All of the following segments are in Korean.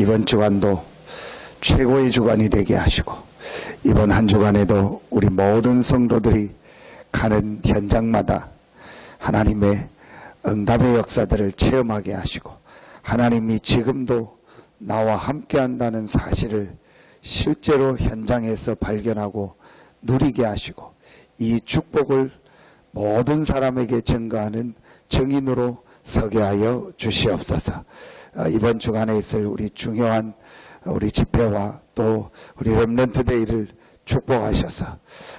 이번 주간도 최고의 주간이 되게 하시고, 이번 한 주간에도 우리 모든 성도들이 가는 현장마다 하나님의 응답의 역사들을 체험하게 하시고, 하나님이 지금도 나와 함께 한다는 사실을 실제로 현장에서 발견하고 누리게 하시고, 이 축복을 모든 사람에게 증거하는 증인으로 서게 하여 주시옵소서. 이번 주간에 있을 우리 중요한 우리 집회와 또 우리 렘넌트 데이를 축복하셔서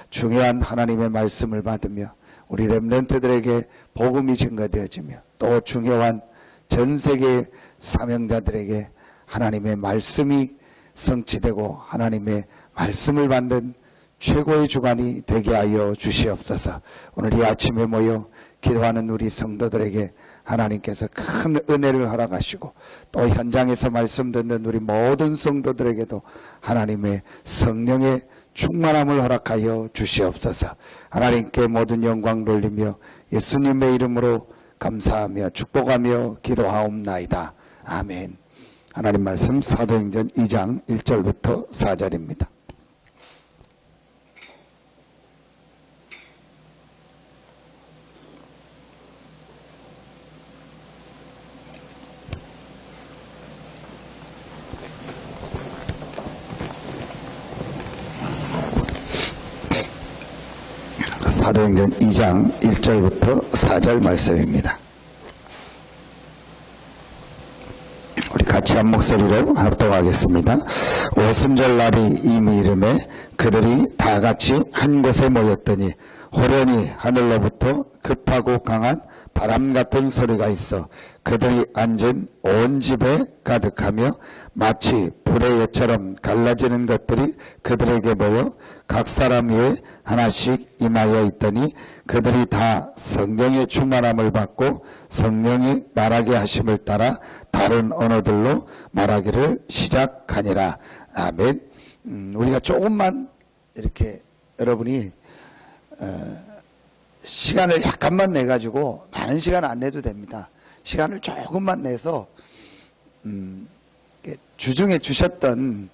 중요한 하나님의 말씀을 받으며 우리 렘넌트들에게 복음이 증거되어지며, 또 중요한 전 세계 사명자들에게 하나님의 말씀이 성취되고 하나님의 말씀을 받는 최고의 주간이 되게 하여 주시옵소서. 오늘 이 아침에 모여 기도하는 우리 성도들에게 하나님께서 큰 은혜를 허락하시고, 또 현장에서 말씀 듣는 우리 모든 성도들에게도 하나님의 성령의 충만함을 허락하여 주시옵소서. 하나님께 모든 영광 돌리며 예수님의 이름으로 감사하며 축복하며 기도하옵나이다. 아멘. 하나님 말씀 사도행전 2장 1절부터 4절입니다. 사도행전 2장 1절부터 4절 말씀입니다. 우리 같이 한 목소리로 합독하겠습니다. 오순절날이 이미 이름에 그들이 다 같이 한 곳에 모였더니 호련히 하늘로부터 급하고 강한 바람 같은 소리가 있어 그들이 앉은 온 집에 가득하며 마치 불의 엿처럼 갈라지는 것들이 그들에게 보여 각 사람 위에 하나씩 임하여 있더니 그들이 다 성령의 충만함을 받고 성령이 말하게 하심을 따라 다른 언어들로 말하기를 시작하니라. 아멘. 우리가 조금만 이렇게 여러분이 시간을 약간만 내가지고 많은 시간 안 내도 됩니다. 시간을 조금만 내서 주중에 주셨던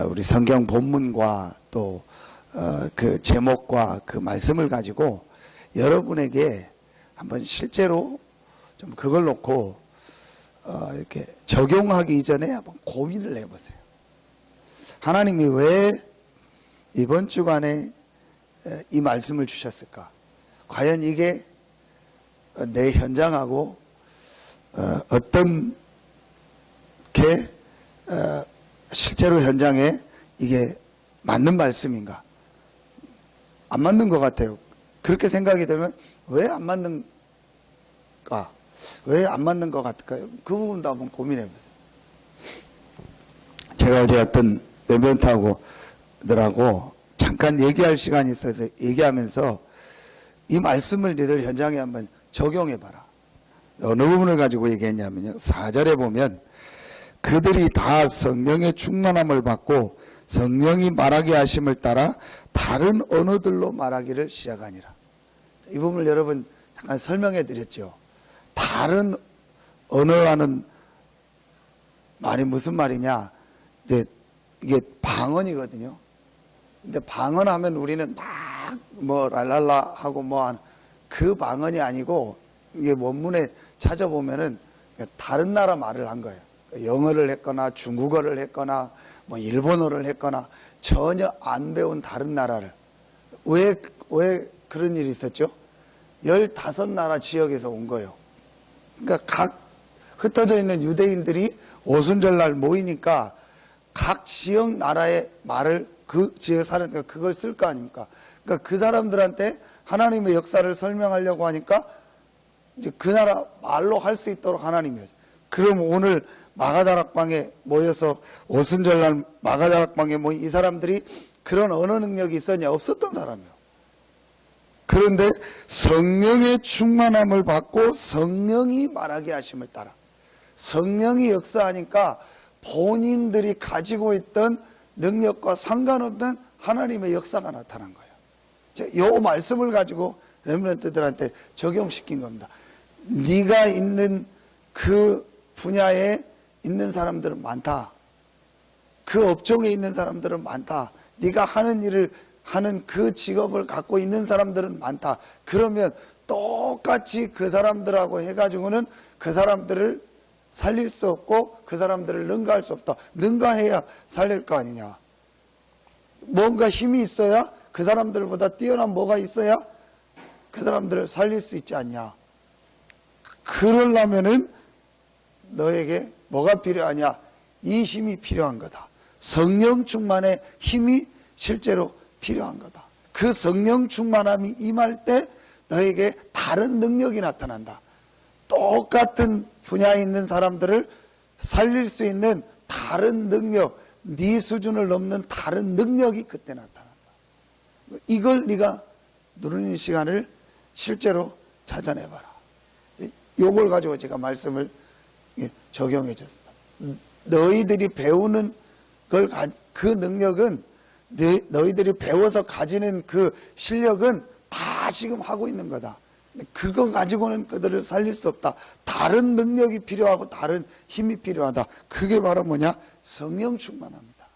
우리 성경 본문과 또 그 제목과 그 말씀을 가지고 여러분에게 한번 실제로 좀 그걸 놓고 이렇게 적용하기 이전에 한번 고민을 해보세요. 하나님이 왜 이번 주간에 이 말씀을 주셨을까? 과연 이게 내 현장하고 어떤 게 실제로 현장에 이게 맞는 말씀인가? 안 맞는 것 같아요. 그렇게 생각이 되면 왜 안 맞는가? 왜 안 맞는 것 같을까요? 그 부분도 한번 고민해 보세요. 제가 어제 어떤 렘넌트하고들하고 잠깐 얘기할 시간이 있어서 얘기하면서 이 말씀을 너희들 현장에 한번 적용해 봐라. 어느 부분을 가지고 얘기했냐면요, 4절에 보면 그들이 다 성령의 충만함을 받고 성령이 말하게 하심을 따라 다른 언어들로 말하기를 시작하니라. 이 부분을 여러분 잠깐 설명해 드렸죠. 다른 언어라는 말이 무슨 말이냐, 이게 방언이거든요. 근데 방언하면 우리는 막 뭐 랄랄라 하고 뭐 그 방언이 아니고, 이게 원문에 찾아보면은 다른 나라 말을 한 거예요. 영어를 했거나 중국어를 했거나 뭐 일본어를 했거나 전혀 안 배운 다른 나라를. 왜 그런 일이 있었죠? 15나라 지역에서 온 거예요. 그러니까 각 흩어져 있는 유대인들이 오순절날 모이니까 각 지역 나라의 말을 그 지역에 사는 그걸 쓸 거 아닙니까? 그러니까 그 사람들한테 하나님의 역사를 설명하려고 하니까 이제 그 나라 말로 할 수 있도록 하나님이. 그럼 오늘 마가다락방에 모여서 오순절날 마가다락방에 모인 이 사람들이 그런 언어 능력이 있었냐? 없었던 사람이에요. 그런데 성령의 충만함을 받고 성령이 말하게 하심을 따라 성령이 역사하니까 본인들이 가지고 있던 능력과 상관없는 하나님의 역사가 나타난 거예요. 이 말씀을 가지고 렘넌트들한테 적용시킨 겁니다. 네가 있는 그 분야에 있는 사람들은 많다. 그 업종에 있는 사람들은 많다. 네가 하는 일을 하는 그 직업을 갖고 있는 사람들은 많다. 그러면 똑같이 그 사람들하고 해가지고는 그 사람들을 살릴 수 없고 그 사람들을 능가할 수 없다. 능가해야 살릴 거 아니냐. 뭔가 힘이 있어야, 그 사람들보다 뛰어난 뭐가 있어야 그 사람들을 살릴 수 있지 않냐. 그러려면은 너에게 뭐가 필요하냐? 이 힘이 필요한 거다. 성령 충만의 힘이 실제로 필요한 거다. 그 성령 충만함이 임할 때 너에게 다른 능력이 나타난다. 똑같은 분야에 있는 사람들을 살릴 수 있는 다른 능력, 네 수준을 넘는 다른 능력이 그때 나타난다. 이걸 네가 누리는 시간을 실제로 찾아내봐라. 이걸 가지고 제가 말씀을 적용해 줬습니다. 너희들이 배우는 걸, 그 능력은, 너희들이 배워서 가지는 그 실력은 다 지금 하고 있는 거다. 그거 가지고는 그들을 살릴 수 없다. 다른 능력이 필요하고 다른 힘이 필요하다. 그게 바로 뭐냐? 성령 충만합니다.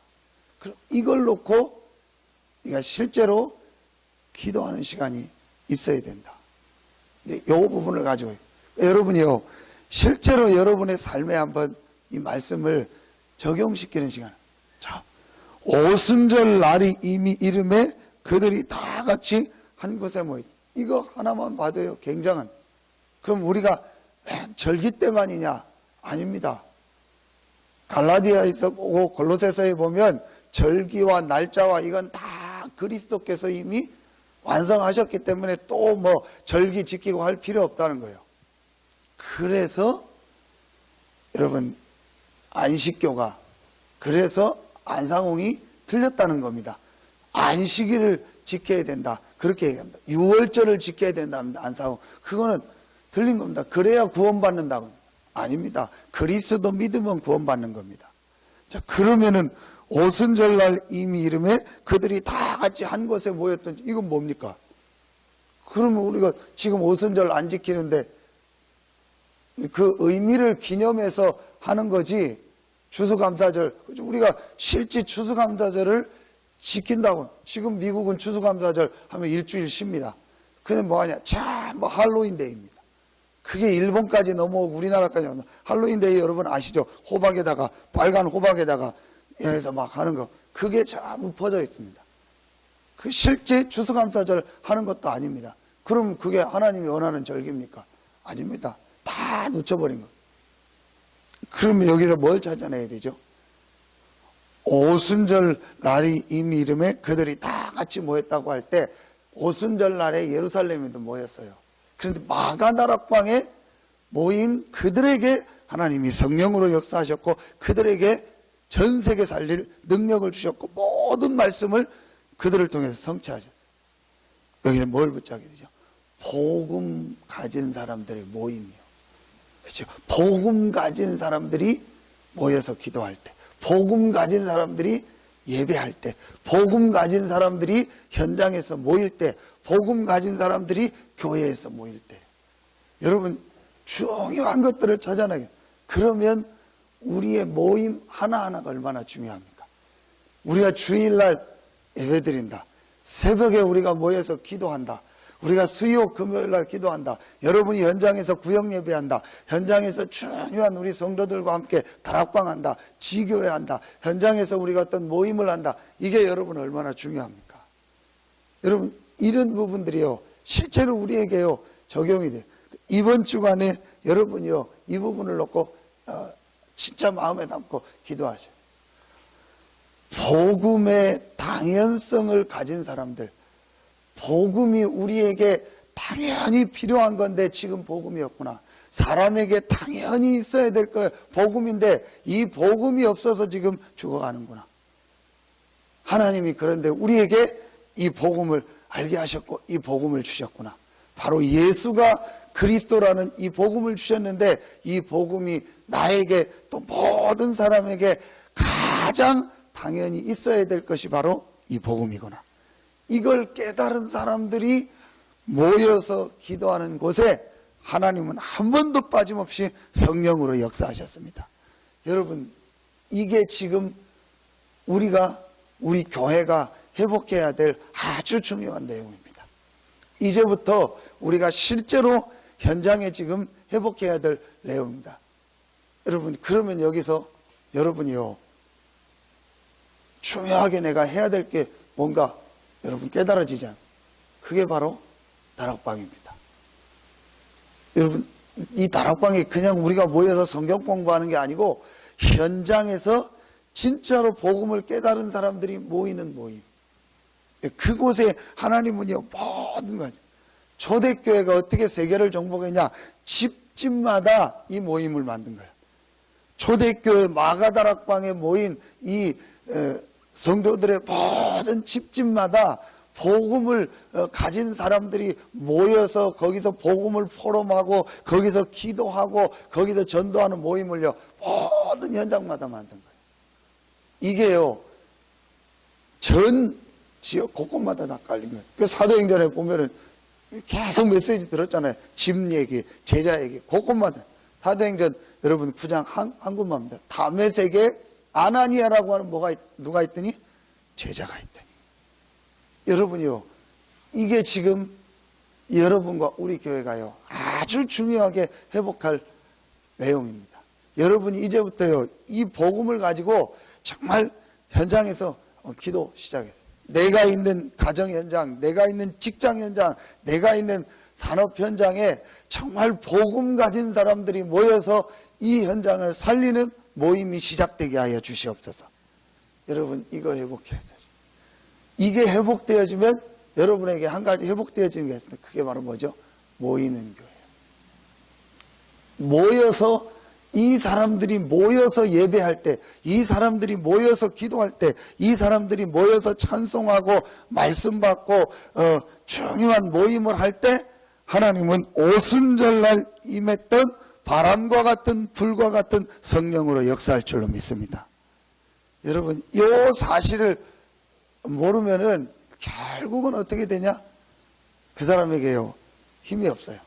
그럼 이걸 놓고 네가 실제로 기도하는 시간이 있어야 된다. 이 부분을 가지고 여러분이요, 실제로 여러분의 삶에 한번 이 말씀을 적용시키는 시간. 자, 오순절 날이 이미 이름에 그들이 다 같이 한 곳에 모였다. 이거 하나만 봐도요, 굉장한. 그럼 우리가 절기 때만이냐? 아닙니다. 갈라디아에서 보고 골로새서에 보면 절기와 날짜와 이건 다 그리스도께서 이미 완성하셨기 때문에 또 뭐 절기 지키고 할 필요 없다는 거예요. 그래서 여러분, 안식교가, 그래서 안상홍이 틀렸다는 겁니다. 안식일을 지켜야 된다, 그렇게 얘기합니다. 6월절을 지켜야 된답니다. 안상홍. 그거는 틀린 겁니다. 그래야 구원받는다고. 아닙니다. 그리스도 믿으면 구원받는 겁니다. 자, 그러면은 오순절날 이미 이름에 그들이 다 같이 한 곳에 모였던, 이건 뭡니까? 그러면 우리가 지금 오순절 안 지키는데 그 의미를 기념해서 하는 거지, 추수감사절, 우리가 실제 추수감사절을 지킨다고. 지금 미국은 추수감사절 하면 일주일 쉽니다. 근데 뭐하냐? 자, 뭐 할로윈데이입니다. 그게 일본까지 넘어오고 우리나라까지 온다. 할로윈데이 여러분 아시죠? 호박에다가, 빨간 호박에다가 해서 막 하는 거. 그게 전부 퍼져 있습니다. 그 실제 추수감사절 하는 것도 아닙니다. 그럼 그게 하나님이 원하는 절기입니까? 아닙니다. 다 놓쳐버린 거. 그러면 여기서 뭘 찾아내야 되죠? 오순절 날이 이미 이름에 그들이 다 같이 모였다고 할 때 오순절 날에 예루살렘에도 모였어요. 그런데 마가다락방에 모인 그들에게 하나님이 성령으로 역사하셨고 그들에게 전 세계 살릴 능력을 주셨고 모든 말씀을 그들을 통해서 성취하셨어요. 여기서 뭘 붙잡게 되죠? 복음 가진 사람들의 모임이요. 그렇죠? 복음 가진 사람들이 모여서 기도할 때, 복음 가진 사람들이 예배할 때, 복음 가진 사람들이 현장에서 모일 때, 복음 가진 사람들이 교회에서 모일 때, 여러분 중요한 것들을 찾아내게. 그러면 우리의 모임 하나하나가 얼마나 중요합니까? 우리가 주일날 예배드린다, 새벽에 우리가 모여서 기도한다, 우리가 수요 금요일날 기도한다, 여러분이 현장에서 구역 예배한다, 현장에서 중요한 우리 성도들과 함께 다락방한다, 지교회한다, 현장에서 우리가 어떤 모임을 한다. 이게 여러분 얼마나 중요합니까? 여러분 이런 부분들이요 실제로 우리에게요 적용이 돼요. 이번 주간에 여러분이요 이 부분을 놓고 진짜 마음에 담고 기도하셔요. 복음의 당연성을 가진 사람들, 복음이 우리에게 당연히 필요한 건데 지금 복음이 없구나. 사람에게 당연히 있어야 될 거예요. 복음인데 이 복음이 없어서 지금 죽어가는구나. 하나님이 그런데 우리에게 이 복음을 알게 하셨고 이 복음을 주셨구나. 바로 예수가 그리스도라는 이 복음을 주셨는데 이 복음이 나에게 또 모든 사람에게 가장 당연히 있어야 될 것이 바로 이 복음이구나. 이걸 깨달은 사람들이 모여서 기도하는 곳에 하나님은 한 번도 빠짐없이 성령으로 역사하셨습니다. 여러분, 이게 지금 우리 교회가 회복해야 될 아주 중요한 내용입니다. 이제부터 우리가 실제로 현장에 지금 회복해야 될 내용입니다. 여러분, 그러면 여기서 여러분이요, 중요하게 내가 해야 될 게 뭔가 여러분 깨달아지지 않아요. 그게 바로 다락방입니다. 여러분, 이 다락방이 그냥 우리가 모여서 성경 공부하는 게 아니고 현장에서 진짜로 복음을 깨달은 사람들이 모이는 모임. 그곳에 하나님은요, 모든 거. 초대교회가 어떻게 세계를 정복했냐? 집집마다 이 모임을 만든 거예요. 초대교회 마가다락방에 모인 이 성도들의 모든 집집마다 복음을 가진 사람들이 모여서 거기서 복음을 포럼하고 거기서 기도하고 거기서 전도하는 모임을요, 모든 현장마다 만든 거예요. 이게요, 전 지역 곳곳마다 다 깔린 거예요. 그 사도행전에 보면은 계속 메시지 들었잖아요. 집 얘기, 제자 얘기, 곳곳마다. 사도행전 여러분 9장 한 군마입니다. 다메섹에 아나니아라고 하는 누가 있더니 제자가 있더니. 여러분이요, 이게 지금 여러분과 우리 교회가요, 아주 중요하게 회복할 내용입니다. 여러분이 이제부터요, 이 복음을 가지고 정말 현장에서 기도 시작해요. 내가 있는 가정 현장, 내가 있는 직장 현장, 내가 있는 산업 현장에 정말 복음 가진 사람들이 모여서 이 현장을 살리는 모임이 시작되게 하여 주시옵소서. 여러분, 이거 회복해야 돼요. 이게 회복되어지면 여러분에게 한 가지 회복되어지는 게 있습니다. 그게 바로 뭐죠? 모이는 교회. 모여서 이 사람들이 모여서 예배할 때, 이 사람들이 모여서 기도할 때, 이 사람들이 모여서 찬송하고 말씀 받고 중요한 모임을 할 때 하나님은 오순절날 임했던 바람과 같은 불과 같은 성령으로 역사할 줄로 믿습니다. 여러분, 이 사실을 모르면은 결국은 어떻게 되냐? 그 사람에게요, 힘이 없어요.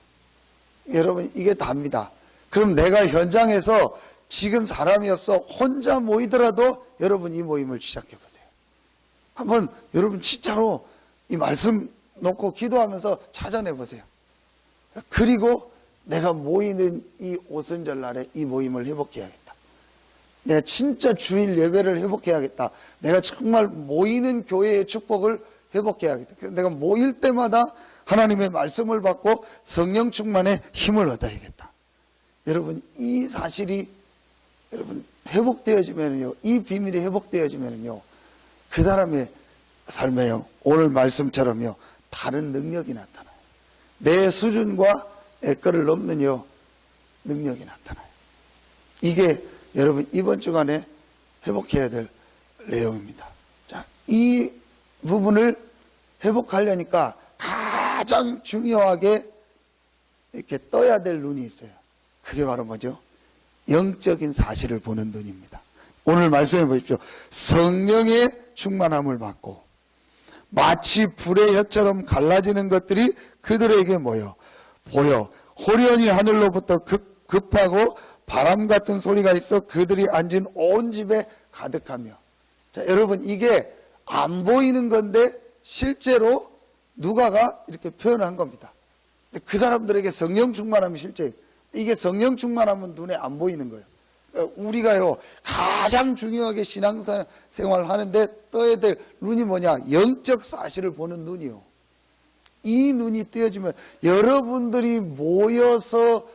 여러분, 이게 답니다. 그럼 내가 현장에서 지금 사람이 없어 혼자 모이더라도 여러분 이 모임을 시작해 보세요. 한번 여러분 진짜로 이 말씀 놓고 기도하면서 찾아내 보세요. 그리고 내가 모이는 이 오순절 날에 이 모임을 회복해야겠다. 내가 진짜 주일 예배를 회복해야겠다. 내가 정말 모이는 교회의 축복을 회복해야겠다. 내가 모일 때마다 하나님의 말씀을 받고 성령 충만의 힘을 얻어야겠다. 여러분, 이 사실이 여러분 회복되어지면요, 이 비밀이 회복되어지면요, 그 사람의 삶에요, 오늘 말씀처럼요, 다른 능력이 나타나요. 내 수준과 애거를 넘는요, 능력이 나타나요. 이게 여러분 이번 주간에 회복해야 될 내용입니다. 자, 이 부분을 회복하려니까 가장 중요하게 이렇게 떠야 될 눈이 있어요. 그게 바로 뭐죠? 영적인 사실을 보는 눈입니다. 오늘 말씀해 보십시오. 성령의 충만함을 받고 마치 불의 혀처럼 갈라지는 것들이 그들에게 보여 호련히 하늘로부터 급하고 바람 같은 소리가 있어 그들이 앉은 온 집에 가득하며. 자, 여러분, 이게 안 보이는 건데 실제로 누가가 이렇게 표현한 겁니다. 그 사람들에게 성령 충만함이 실제, 이게 성령 충만하면 눈에 안 보이는 거예요. 우리가요, 가장 중요하게 신앙생활 하는데 떠야 될 눈이 뭐냐? 영적 사실을 보는 눈이요. 이 눈이 띄어지면 여러분들이 모여서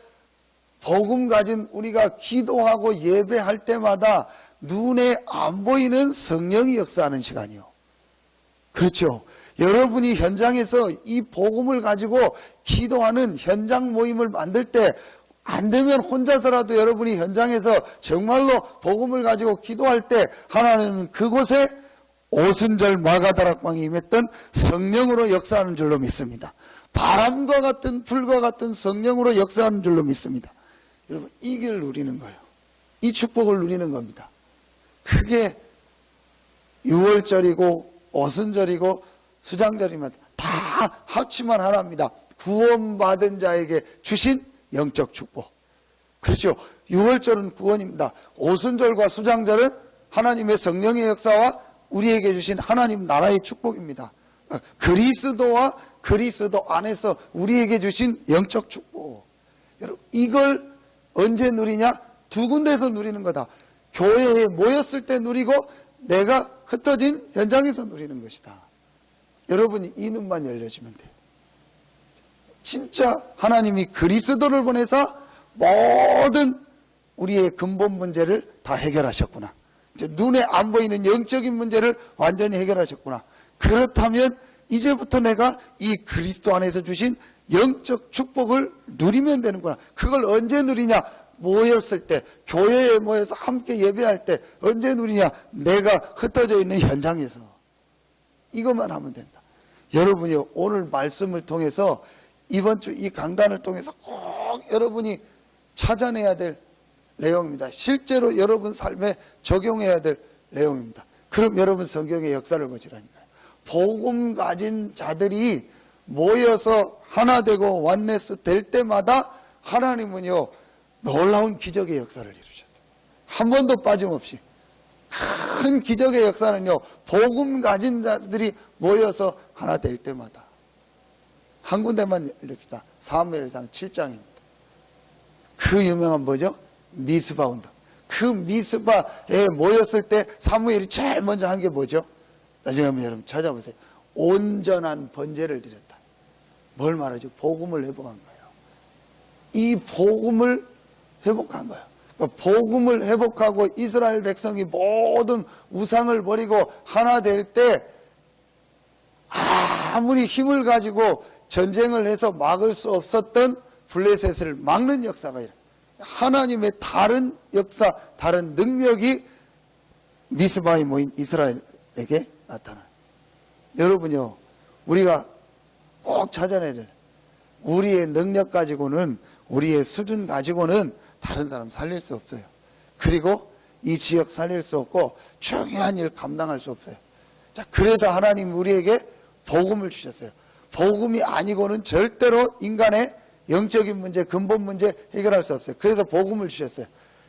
복음 가진 우리가 기도하고 예배할 때마다 눈에 안 보이는 성령이 역사하는 시간이요. 그렇죠. 여러분이 현장에서 이 복음을 가지고 기도하는 현장 모임을 만들 때 안 되면 혼자서라도 여러분이 현장에서 정말로 복음을 가지고 기도할 때 하나님은 그곳에 오순절 마가다락방에 임했던 성령으로 역사하는 줄로 믿습니다. 바람과 같은 불과 같은 성령으로 역사하는 줄로 믿습니다. 여러분, 이 길 누리는 거예요. 이 축복을 누리는 겁니다. 그게 6월절이고 오순절이고 수장절이면 다 합치면 하나입니다. 구원받은 자에게 주신 영적 축복. 그렇죠. 유월절은 구원입니다. 오순절과 수장절은 하나님의 성령의 역사와 우리에게 주신 하나님 나라의 축복입니다. 그리스도와 그리스도 안에서 우리에게 주신 영적 축복. 여러분, 이걸 언제 누리냐? 두 군데에서 누리는 거다. 교회에 모였을 때 누리고 내가 흩어진 현장에서 누리는 것이다. 여러분이 이 눈만 열려주면 돼요. 진짜 하나님이 그리스도를 보내서 모든 우리의 근본 문제를 다 해결하셨구나. 이제 눈에 안 보이는 영적인 문제를 완전히 해결하셨구나. 그렇다면 이제부터 내가 이 그리스도 안에서 주신 영적 축복을 누리면 되는구나. 그걸 언제 누리냐? 모였을 때, 교회에 모여서 함께 예배할 때 언제 누리냐? 내가 흩어져 있는 현장에서. 이것만 하면 된다. 여러분이 오늘 말씀을 통해서 이번 주 이 강단을 통해서 꼭 여러분이 찾아내야 될 내용입니다. 실제로 여러분 삶에 적용해야 될 내용입니다. 그럼 여러분 성경의 역사를 보시라니까요. 복음 가진 자들이 모여서 하나 되고 원네스 될 때마다 하나님은요 놀라운 기적의 역사를 이루셨어요. 한 번도 빠짐없이. 큰 기적의 역사는요 복음 가진 자들이 모여서 하나 될 때마다. 한 군데만 읽읍시다. 사무엘상 7장입니다. 그 유명한 뭐죠? 미스바 운동. 그 미스바에 모였을 때 사무엘이 제일 먼저 한 게 뭐죠? 나중에 한번 여러분 찾아보세요. 온전한 번제를 드렸다. 뭘 말하죠? 복음을 회복한 거예요. 이 복음을 회복한 거예요. 그러니까 복음을 회복하고 이스라엘 백성이 모든 우상을 버리고 하나 될 때 아무리 힘을 가지고 전쟁을 해서 막을 수 없었던 블레셋을 막는 역사가 일어나요. 하나님의 다른 역사, 다른 능력이 미스바에 모인 이스라엘에게 나타나요. 여러분요, 우리가 꼭 찾아내야 될 우리의 능력 가지고는, 우리의 수준 가지고는 다른 사람 살릴 수 없어요. 그리고 이 지역 살릴 수 없고 중요한 일 감당할 수 없어요. 자, 그래서 하나님 우리에게 복음을 주셨어요. 복음이 아니고는 절대로 인간의 영적인 문제, 근본 문제 해결할 수 없어요. 그래서 복음을 주셨어요.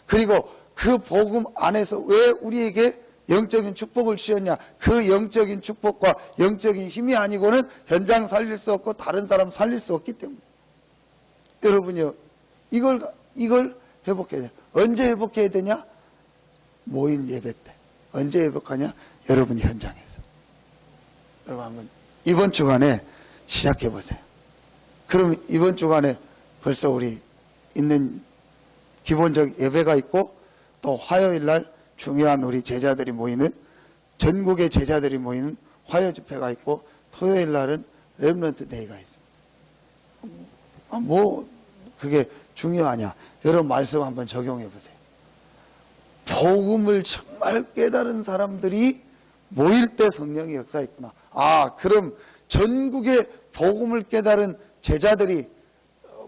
그리고 그 복음 안에서 왜 우리에게 영적인 축복을 주셨냐? 그 영적인 축복과 영적인 힘이 아니고는 현장 살릴 수 없고 다른 사람 살릴 수 없기 때문에. 여러분요, 이걸 회복해야 돼요. 언제 회복해야 되냐? 모인 예배 때. 언제 회복하냐? 여러분이 현장에서. 여러분 한번 이번 주간에 시작해 보세요. 그럼 이번 주간에 벌써 우리 있는 기본적 예배가 있고 또 화요일 날 중요한 우리 제자들이 모이는, 전국의 제자들이 모이는 화요 집회가 있고 토요일 날은 렘넌트 데이가 있습니다. 뭐 그게 중요하냐? 여러분 말씀 한번 적용해 보세요. 복음을 정말 깨달은 사람들이 모일 때 성령의 역사있구나. 그럼 전국의 복음을 깨달은 제자들이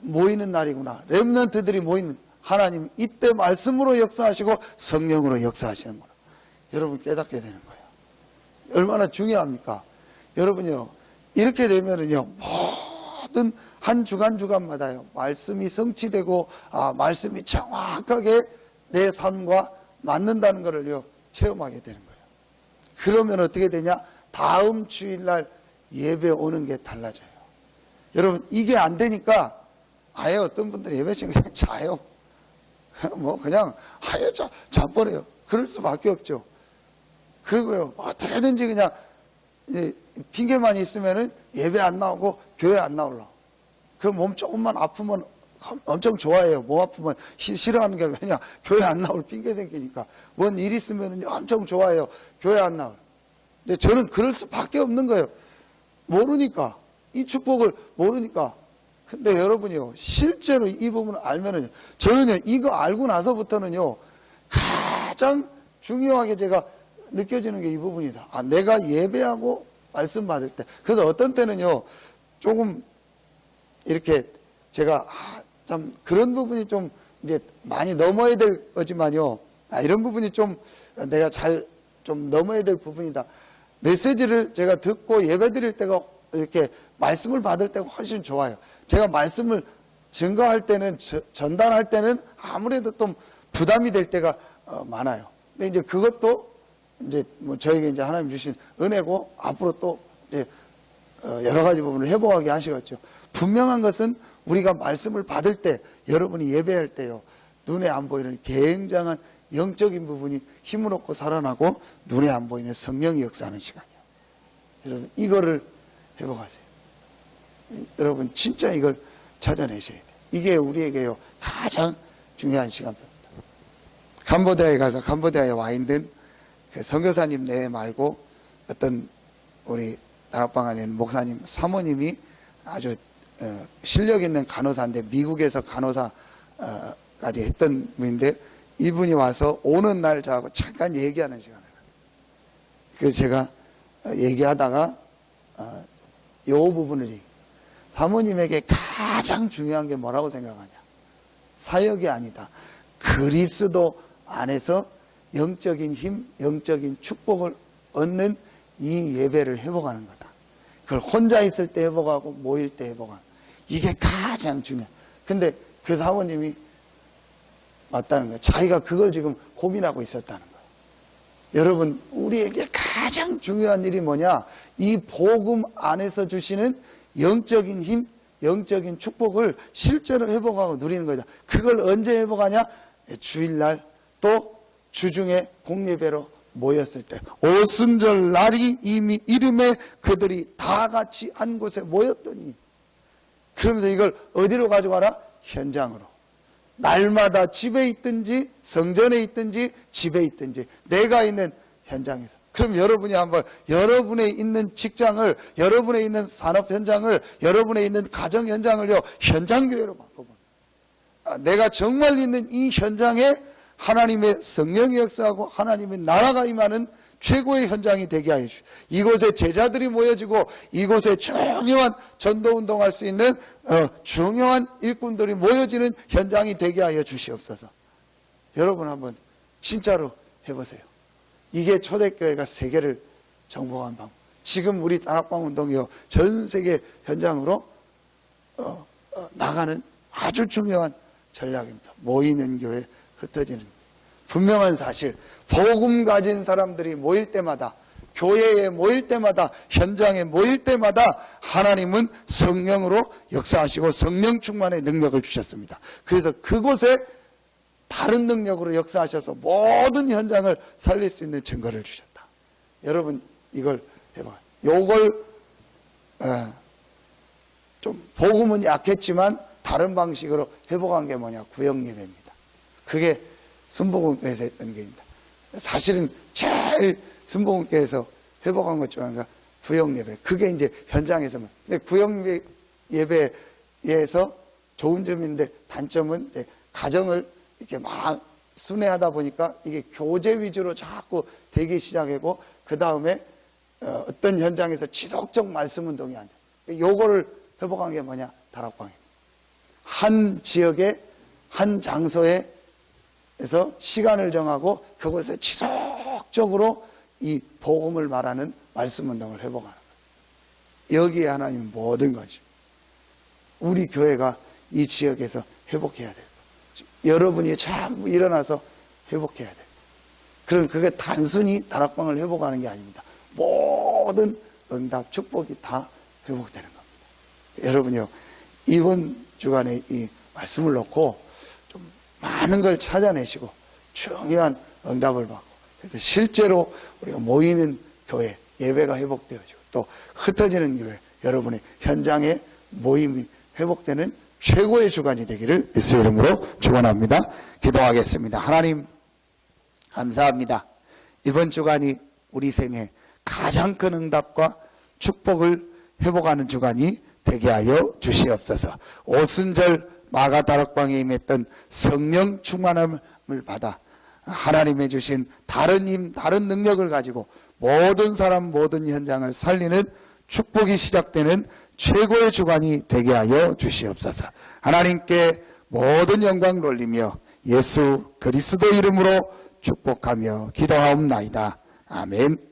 모이는 날이구나. 렘넌트들이 모이는, 하나님 이때 말씀으로 역사하시고 성령으로 역사하시는 거예요. 여러분 깨닫게 되는 거예요. 얼마나 중요합니까? 여러분요, 이렇게 되면은요, 모든 한 주간마다요, 말씀이 성취되고, 말씀이 정확하게 내 삶과 맞는다는 것을요, 체험하게 되는 거예요. 그러면 어떻게 되냐? 다음 주일날 예배 오는 게 달라져요. 여러분, 이게 안 되니까 아예 어떤 분들이 예배 시간에 그냥 자요. 뭐 그냥 아예 자버려요. 그럴 수밖에 없죠. 그리고요, 어떻게든지 그냥 핑계만 있으면은 예배 안 나오고 교회 안 나올라. 그 몸 조금만 아프면 엄청 좋아해요. 몸 아프면 싫어하는 게 왜냐? 교회 안 나올 핑계 생기니까. 뭔 일 있으면 엄청 좋아해요. 교회 안 나올. 근데 저는 그럴 수밖에 없는 거예요. 모르니까. 이 축복을 모르니까. 근데 여러분이요, 실제로 이 부분을 알면은요, 저는요, 이거 알고 나서부터는요, 가장 중요하게 제가 느껴지는 게 이 부분이다. 내가 예배하고 말씀 받을 때. 그래서 어떤 때는요, 조금 이렇게 제가 참 그런 부분이 좀 이제 많이 넘어야 될 거지만요, 이런 부분이 좀 내가 잘 좀 넘어야 될 부분이다. 메시지를 제가 듣고 예배 드릴 때가 이렇게 말씀을 받을 때가 훨씬 좋아요. 제가 말씀을 증거할 때는, 전달할 때는 아무래도 좀 부담이 될 때가 많아요. 근데 이제 그것도 이제 뭐 저에게 이제 하나님 주신 은혜고, 앞으로 또 이제 여러 가지 부분을 회복하게 하시겠죠. 분명한 것은 우리가 말씀을 받을 때, 여러분이 예배할 때요, 눈에 안 보이는 굉장한 영적인 부분이 힘을 얻고 살아나고 눈에 안 보이는 성령이 역사하는 시간이에요. 여러분, 이거를 회복하세요. 여러분, 진짜 이걸 찾아내셔야 돼요. 이게 우리에게요, 가장 중요한 시간입니다. 캄보디아에 가서 캄보디아에 와 있는 그 선교사님 내외 말고 어떤 우리 다락방 안에 있는 목사님, 사모님이 아주 실력 있는 간호사인데, 미국에서 간호사까지 했던 분인데, 이분이 와서 오는 날 저하고 잠깐 얘기하는 시간을, 그 제가 얘기하다가 이 부분을, 사모님에게 가장 중요한 게 뭐라고 생각하냐? 사역이 아니다. 그리스도 안에서 영적인 힘, 영적인 축복을 얻는 이 예배를 회복하는 거다. 그걸 혼자 있을 때 회복하고 모일 때 회복하는, 이게 가장 중요해. 근데 그 사모님이 맞다는 거예요. 자기가 그걸 지금 고민하고 있었다는 거예요. 여러분, 우리에게 가장 중요한 일이 뭐냐? 이 복음 안에서 주시는 영적인 힘, 영적인 축복을 실제로 회복하고 누리는 거죠. 그걸 언제 회복하냐? 주일날, 또 주중에 공예배로 모였을 때, 오순절 날이 이미 이름에 그들이 다 같이 한 곳에 모였더니, 그러면서 이걸 어디로 가져가라? 현장으로. 날마다 집에 있든지 성전에 있든지 집에 있든지 내가 있는 현장에서. 그럼 여러분이 한번 여러분의 있는 직장을, 여러분의 있는 산업 현장을, 여러분의 있는 가정 현장을요, 현장교회로 바꿔보는, 내가 정말 있는 이 현장에 하나님의 성령이 역사하고 하나님의 나라가 임하는 최고의 현장이 되게 하여 주시고, 이곳에 제자들이 모여지고 이곳에 중요한 전도운동할 수 있는 중요한 일꾼들이 모여지는 현장이 되게 하여 주시옵소서. 여러분 한번 진짜로 해보세요. 이게 초대교회가 세계를 정복한 방법. 지금 우리 다락방운동이요, 전 세계 현장으로 나가는 아주 중요한 전략입니다. 모이는 교회, 흩어지는, 분명한 사실, 복음 가진 사람들이 모일 때마다, 교회에 모일 때마다, 현장에 모일 때마다 하나님은 성령으로 역사하시고 성령 충만의 능력을 주셨습니다. 그래서 그곳에 다른 능력으로 역사하셔서 모든 현장을 살릴 수 있는 증거를 주셨다. 여러분, 이걸 해봐. 요걸 좀 복음은 약했지만 다른 방식으로 회복한 게 뭐냐? 구역예배입니다. 그게 순복음교회에서 했던 게입니다. 사실은 제일 순복음교회에서 회복한 것 중 하나가 구역예배. 그게 이제 현장에서만. 근데 구역예배에서 좋은 점인데, 단점은 이제 가정을 이렇게 막 순회하다 보니까 이게 교제 위주로 자꾸 되기 시작하고, 그 다음에 어떤 현장에서 지속적 말씀 운동이 안 돼. 요거를 회복한 게 뭐냐? 다락방입니다. 한 지역에, 한 장소에서 시간을 정하고 그곳에 지속적으로 이 복음을 말하는 말씀 운동을 회복하는 거예요. 여기에 하나님은 모든 것입니다. 우리 교회가 이 지역에서 회복해야 돼요. 여러분이 자꾸 일어나서 회복해야 돼요. 그럼 그게 단순히 다락방을 회복하는 게 아닙니다. 모든 응답, 축복이 다 회복되는 겁니다. 여러분요, 이번 주간에 이 말씀을 놓고 좀 많은 걸 찾아내시고 중요한 응답을 받고, 그래서 실제로 우리가 모이는 교회, 예배가 회복되어지고 또 흩어지는 교회, 여러분의 현장에 모임이 회복되는 최고의 주간이 되기를 예수 이름으로 축원합니다. 기도하겠습니다. 하나님 감사합니다. 이번 주간이 우리 생에 가장 큰 응답과 축복을 회복하는 주간이 되게 하여 주시옵소서. 오순절 마가다락방에 임했던 성령 충만함을 받아 하나님의 주신 다른 힘, 다른 능력을 가지고 모든 사람, 모든 현장을 살리는 축복이 시작되는 최고의 주간이 되게 하여 주시옵소서. 하나님께 모든 영광 돌리며 예수 그리스도 이름으로 축복하며 기도하옵나이다. 아멘.